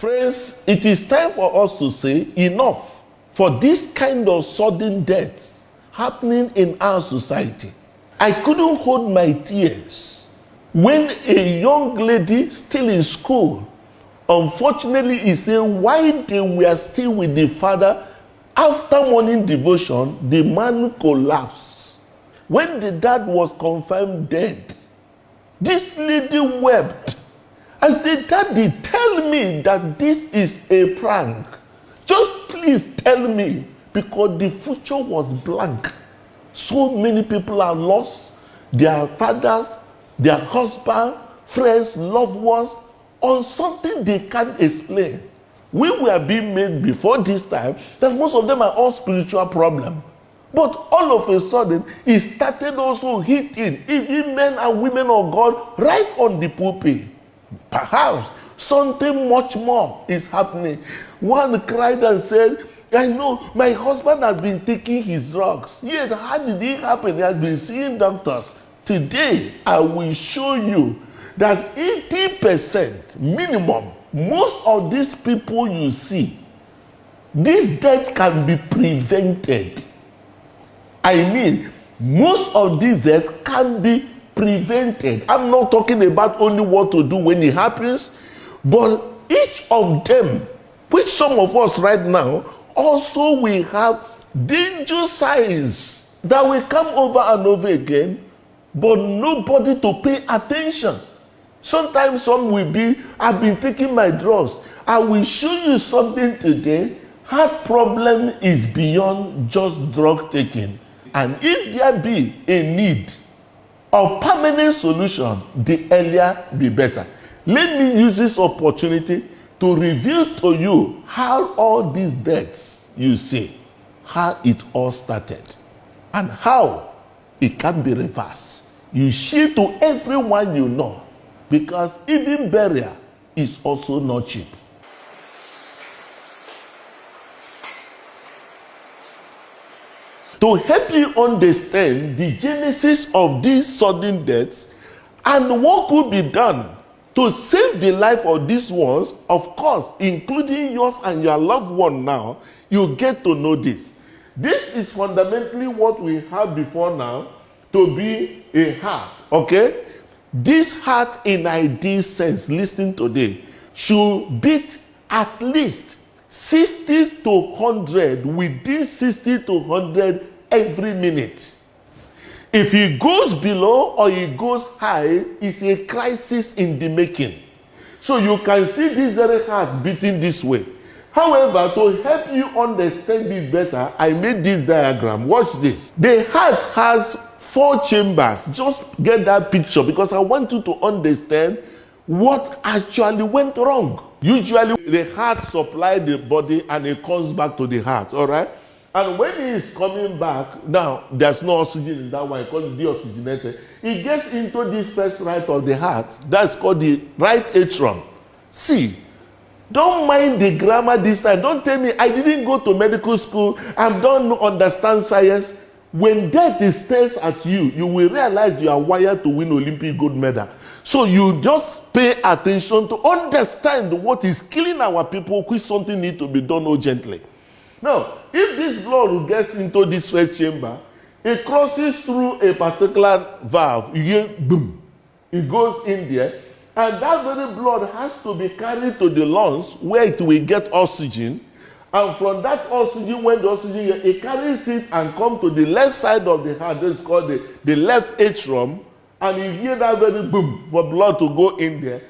Friends, it is time for us to say enough for this kind of sudden death happening in our society. I couldn't hold my tears when a young lady still in school, unfortunately, is saying why they were still with the father. After morning devotion, the man collapsed. When the dad was confirmed dead, this lady wept. I said, Daddy, tell me that this is a prank. Just please tell me, because the future was blank. So many people are lost. Their fathers, their husbands, friends, loved ones, on something they can't explain. We were being made before this time that most of them are all spiritual problems. But all of a sudden, it started also hitting even men and women of God right on the pulpit. Perhaps something much more is happening. One cried and said, I know my husband has been taking his drugs. Yet, how did it happen? He has been seeing doctors. Today, I will show you that 80% minimum, most of these people you see, this death can be prevented. I mean, most of these deaths can be prevented. I'm not talking about only what to do when it happens, but each of them, which some of us right now, also will have danger signs that will come over and over again, but nobody to pay attention. Sometimes some will be, I've been taking my drugs. I will show you something today. Heart problem is beyond just drug taking. And if there be a need of permanent solution, the earlier the better. Let me use this opportunity to reveal to you how all these deaths you see, how it all started, and how it can be reversed. You share to everyone you know, because even burial is also not cheap. To help you understand the genesis of these sudden deaths and what could be done to save the life of these ones, of course, including yours and your loved one now, you get to know this. This is fundamentally what we have before now to be a heart, okay? This heart in ideal sense, listen today, should beat at least 60 to 100, within 60 to 100 every minute. If it goes below or it goes high, it's a crisis in the making. So you can see this very heart beating this way. However, to help you understand it better, I made this diagram. Watch this. The heart has 4 chambers. Just get that picture because I want you to understand what actually went wrong. Usually, the heart supplies the body and it comes back to the heart, all right? And when he is coming back, now there's no oxygen in that one, called deoxygenated. He gets into this first right of the heart. That's called the right atrium. See, don't mind the grammar this time. Don't tell me I didn't go to medical school, I don't understand science. When death stares at you, you will realize you are wired to win Olympic gold medal. So you just pay attention to understand what is killing our people, which something needs to be done urgently. Now, if this blood gets into this first chamber, it crosses through a particular valve. You hear boom. It goes in there. And that very blood has to be carried to the lungs where it will get oxygen. And from that oxygen, when the oxygen, it carries it and comes to the left side of the heart. That's called the left atrium. And you hear that very boom for blood to go in there.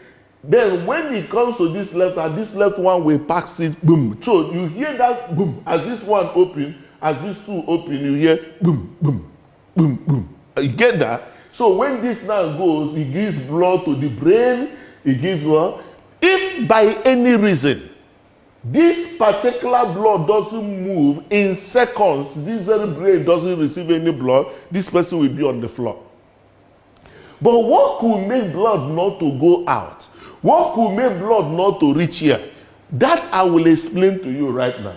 Then when it comes to this left hand, this left one will pass it, boom. So you hear that boom. As this one open, as these two open, you hear boom, boom, boom, boom. You get that? So when this now goes, it gives blood to the brain, it gives blood. If by any reason, this particular blood doesn't move in seconds, this very brain doesn't receive any blood, this person will be on the floor. But what could make blood not to go out? What could make blood not to reach here? That I will explain to you right now.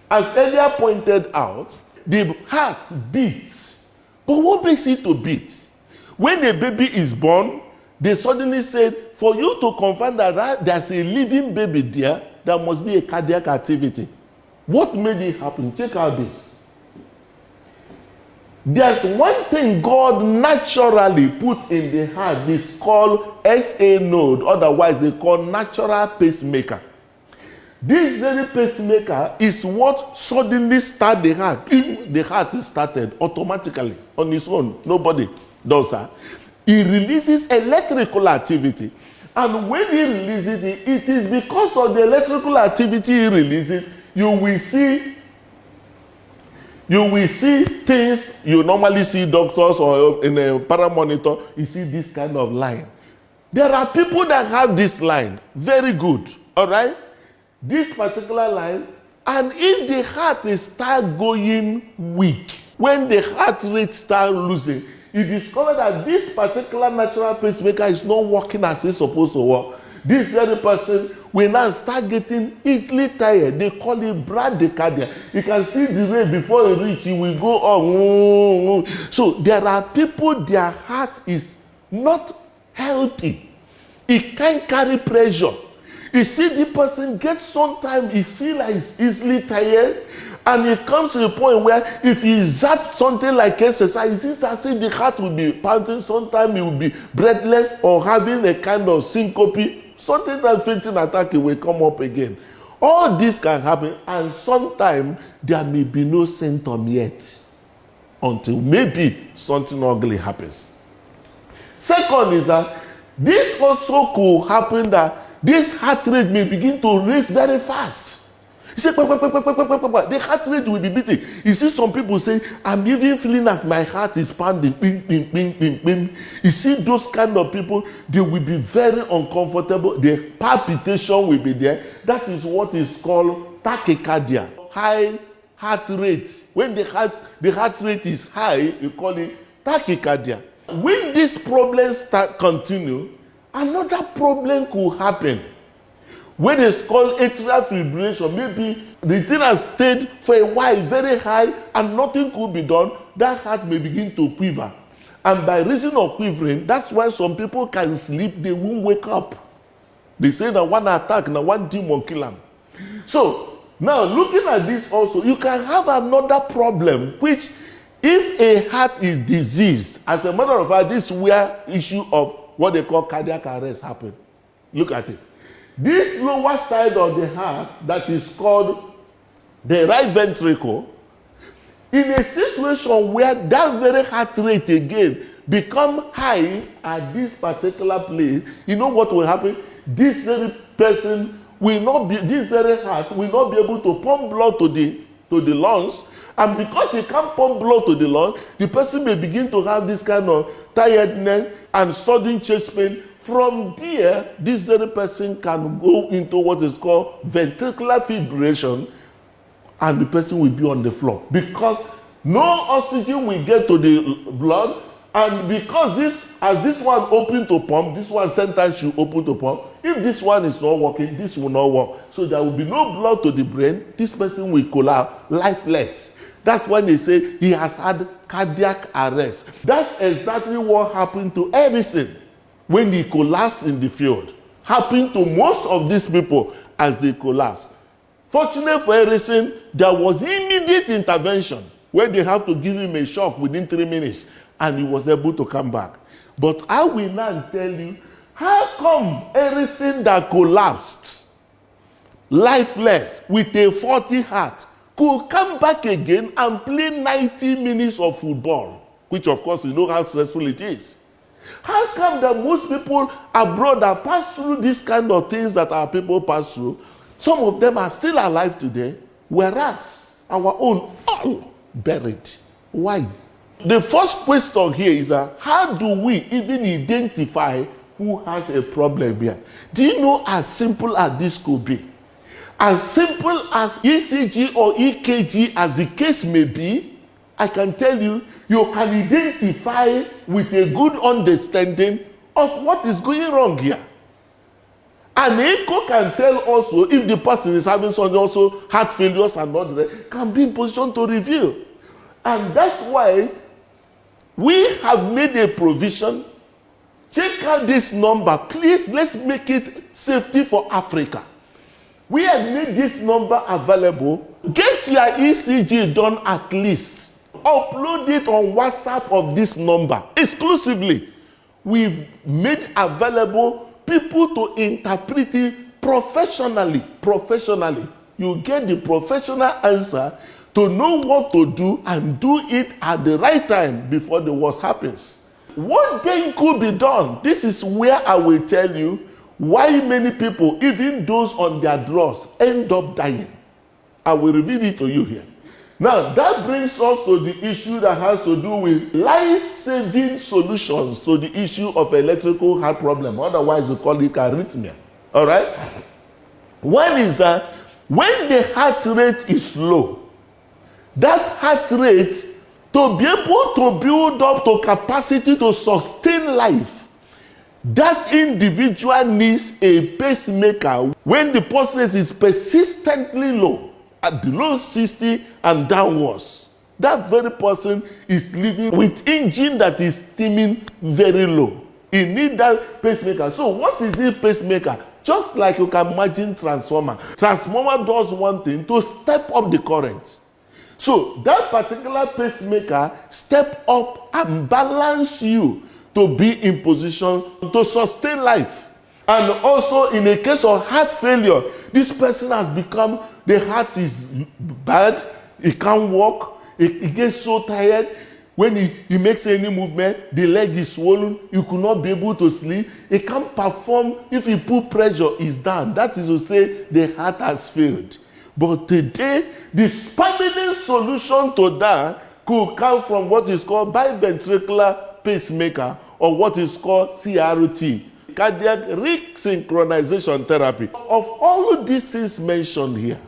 As earlier pointed out, the heart beats. But what makes it to beat? When a baby is born, they suddenly said, for you to confirm that there's a living baby there, there must be a cardiac activity. What made it happen? Check out this. There's one thing God naturally put in the heart. It's called SA node, otherwise they call natural pacemaker. This very pacemaker is what suddenly starts the heart. The heart is started automatically on its own. Nobody does that. It releases electrical activity. And when it releases it, it is because of the electrical activity it releases, you will see things you normally see doctors or in a paramonitor, you see this kind of line. There are people that have this line, very good, all right? This particular line, and if the heart is start going weak, when the heart rate start losing, you discover that this particular natural pacemaker is not working as it's supposed to work. This very person will now start getting easily tired. They call it bradycardia. You can see the rate before it reach, it will go on. So there are people, their heart is not healthy. It can't carry pressure. You see the person gets sometimes, he feels like he's easily tired, and it comes to the point where if he zaps something like exercise, it's as if the heart will be pounding, sometimes he will be breathless or having a kind of syncope. Something that fainting attack will come up again. All this can happen, and sometimes there may be no symptom yet until maybe something ugly happens. Second is that this also could happen that this heart rate may begin to raise very fast. You say, the heart rate will be beating. You see some people say, I'm even feeling as my heart is pounding. Bing, bing, bing, bing, bing. You see those kind of people, they will be very uncomfortable. The palpitation will be there. That is what is called tachycardia. High heart rate. When the heart rate is high, you call it tachycardia. When these problems continue, another problem could happen. When it's called atrial fibrillation, maybe the thing has stayed for a while very high and nothing could be done, that heart may begin to quiver. And by reason of quivering, that's why some people can sleep, they won't wake up. They say that one attack, now one demon kill them. So, now looking at this also, you can have another problem, which if a heart is diseased, as a matter of fact, this is where issue of what they call cardiac arrest happen. Look at it. This lower side of the heart that is called the right ventricle, in a situation where that very heart rate again become high at this particular place, you know what will happen? This very person will not be, this very heart will not be able to pump blood to the lungs, and because he can't pump blood to the lungs, the person may begin to have this kind of tiredness and sudden chest pain. From there, this very person can go into what is called ventricular fibrillation, and the person will be on the floor because no oxygen will get to the blood, and because this one open to pump, this one sometimes should open to pump. If this one is not working, this will not work. So there will be no blood to the brain. This person will collapse, lifeless. That's when they say he has had cardiac arrest. That's exactly what happened to Edison when he collapsed in the field. Happened to most of these people as they collapsed. Fortunately for Edison, there was immediate intervention where they have to give him a shock within 3 minutes, and he was able to come back. But I will now tell you, how come Edison that collapsed, lifeless, with a faulty heart, could come back again and play 90 minutes of football, which of course you know how stressful it is. How come that most people abroad that pass through these kind of things that our people pass through, some of them are still alive today, whereas our own all buried? Why? The first question here is how do we even identify who has a problem here? Do you know as simple as this could be? As simple as ECG or EKG as the case may be, I can tell you, you can identify with a good understanding of what is going wrong here. An echo can tell also if the person is having some also heart failures and not that, can be in position to reveal. And that's why we have made a provision. Check out this number. Please, let's make it safety for Africa. We have made this number available. Get your ECG done at least. Upload it on WhatsApp of this number exclusively. We've made available people to interpret it professionally. You get the professional answer to know what to do and do it at the right time before the worst happens. What then could be done? This is where I will tell you why many people, even those on their drugs, end up dying. I will reveal it to you here. Now, that brings us to the issue that has to do with life-saving solutions to the issue of electrical heart problem. Otherwise, we call it arrhythmia. All right? One is that when the heart rate is low, that heart rate, to be able to build up to capacity to sustain life, that individual needs a pacemaker when the pulse rate is persistently low, at below 60 and downwards. That very person is living with engine that is steaming very low. He needs that pacemaker. So what is this pacemaker? Just like you can imagine transformer. Transformer does one thing, to step up the current. So that particular pacemaker step up and balance you to be in position to sustain life. And also in a case of heart failure, this person has become, the heart is bad, he can't walk, he gets so tired. When he makes any movement, the leg is swollen, he could not be able to sleep, he can't perform. If he put pressure, he's down. That is to say, the heart has failed. But today, the permanent solution to that could come from what is called biventricular pacemaker, or what is called CRT, cardiac resynchronization therapy. Of all of these things mentioned here,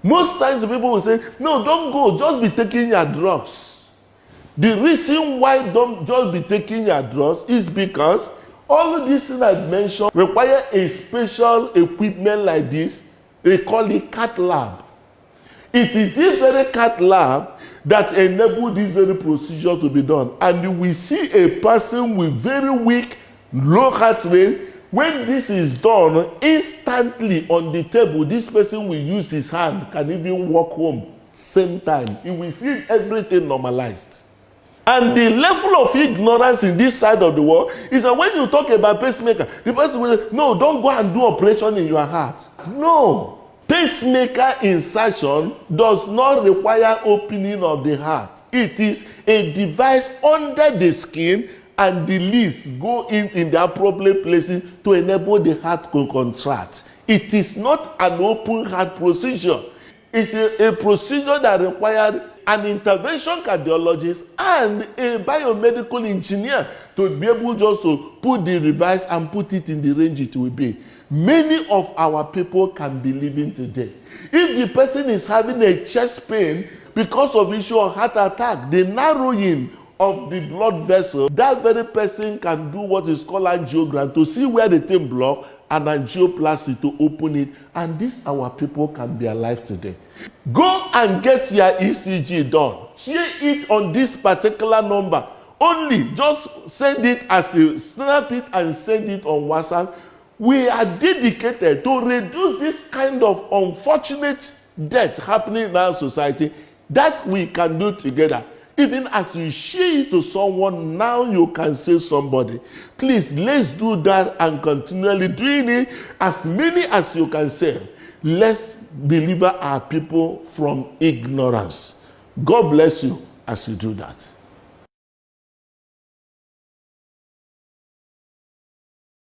most times people will say, no, don't go, just be taking your drugs. The reason why don't just be taking your drugs is because all of these things I mentioned require a special equipment like this. They call it cath lab. It is this very cath lab that enable this very procedure to be done. And we see a person with very weak, low heart rate. When this is done, instantly on the table, this person will use his hand, can even walk home same time. You will see everything normalized. And the level of ignorance in this side of the world is that when you talk about pacemaker, the person will say, no, don't go and do operation in your heart. No. Pacemaker insertion does not require opening of the heart. It is a device under the skin, and the leads go in the appropriate places to enable the heart to contract. It is not an open heart procedure. It's a procedure that requires an intervention cardiologist and a biomedical engineer to be able just to put the device and put it in the range it will be. Many of our people can be living today. If the person is having a chest pain because of issue of heart attack, the narrowing of the blood vessel, that very person can do what is called angiogram to see where the thing block and angioplasty to open it. And these our people can be alive today. Go and get your ECG done. Share it on this particular number. Only just send it as a snap it and send it on WhatsApp. We are dedicated to reduce this kind of unfortunate death happening in our society. That we can do together. Even as you share it to someone, now you can say somebody. Please, let's do that and continually doing it as many as you can say. Let's deliver our people from ignorance. God bless you as you do that.